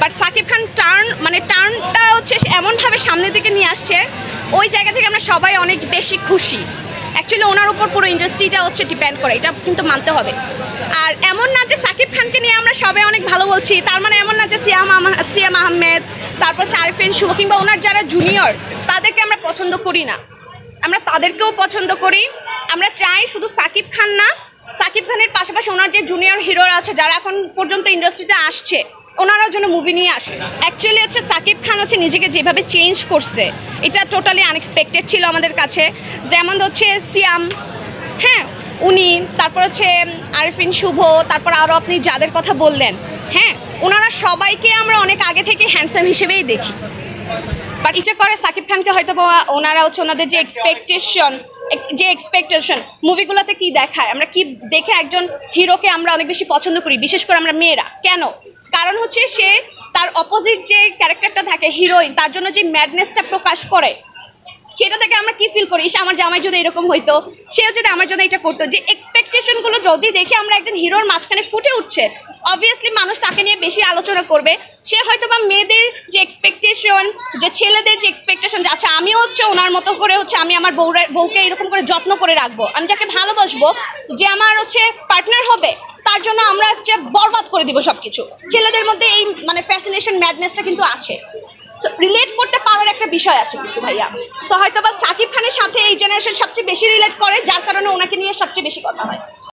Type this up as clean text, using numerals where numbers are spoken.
But Shakib Khan টার্নটা হচ্ছে এমনভাবে সামনের দিকে নিয়ে আসছে, ওই জায়গা থেকে আমরা সবাই অনেক বেশি খুশি। অ্যাকচুয়ালি ওনার উপর পুরো ইন্ডাস্ট্রিটা হচ্ছে ডিপেন্ড করে, এটা কিন্তু মানতে হবে। আর এমন না যে সাকিব খানকে নিয়ে আমরা সবাই অনেক ভালো বলছি, তার মানে এমন না যে সিয়াম আহমেদ, তারপর হচ্ছে আরফিন শুভ কিংবা ওনার যারা জুনিয়র তাদেরকে আমরা পছন্দ করি না, আমরা তাদেরকেও পছন্দ করি। আমরা চাই শুধু সাকিব খান না, সাকিব খানের পাশাপাশি ওনার যে জুনিয়র হিরোরা আছে যারা এখন পর্যন্ত ইন্ডাস্ট্রিতে আসছে, ওনারাও জন্য মুভি নিয়ে আসে। অ্যাকচুয়ালি হচ্ছে সাকিব খান হচ্ছে নিজেকে যেভাবে চেঞ্জ করছে, এটা টোটালি আনএক্সপেক্টেড ছিল আমাদের কাছে। যেমন হচ্ছে সিয়াম, হ্যাঁ উনি, তারপর হচ্ছে আরফিন শুভ, তারপর আরও আপনি যাদের কথা বললেন, হ্যাঁ ওনারা সবাইকে আমরা অনেক আগে থেকে হ্যান্ডসাম হিসেবেই দেখি। বাট এটা করে সাকিব খানকে হয়তো ওনারা হচ্ছে ওনাদের যে এক্সপেকটেশন মুভিগুলোতে কি দেখায়, আমরা কি দেখে একজন হিরোকে আমরা অনেক বেশি পছন্দ করি, বিশেষ করে আমরা মেয়েরা। কেন? কারণ হচ্ছে সে তার অপোজিট যে ক্যারেক্টারটা থাকে হিরোইন, তার জন্য যে ম্যাডনেসটা প্রকাশ করে, সেটা থেকে আমরা কি ফিল করি, আমার জামাই যদি এরকম হইতো, সেও যদি আমার জন্য এটা করতো। যে এক্সপেকটেশনগুলো যদি দেখে আমরা একজন হিরোর মাঝখানে ফুটে উঠছে, অবভিয়াসলি মানুষ তাকে নিয়ে বেশি আলোচনা করবে। সে হয়তো বা মেয়েদের যে এক্সপেকটেশন, যে ছেলেদের যে এক্সপেকটেশন, যে আচ্ছা আমিও হচ্ছে ওনার মতো করে হচ্ছে আমি আমার বউকে এরকম করে যত্ন করে রাখবো, আমি যাকে ভালোবাসবো, যে আমার হচ্ছে পার্টনার হবে, তার জন্য আমরা হচ্ছে বরবাদ করে দিব সব কিছু। ছেলেদের মধ্যে এই ফ্যাসিনেশন ম্যাডনেসটা কিন্তু আছে, রিলেট করতে পারার একটা বিষয় আছে কিন্তু ভাইয়া। সো হয়তো বা সাকিব খানের সাথে এই জেনারেশন সবচেয়ে বেশি রিলেট করে, যার কারণে ওনাকে নিয়ে সবচেয়ে বেশি কথা হয়।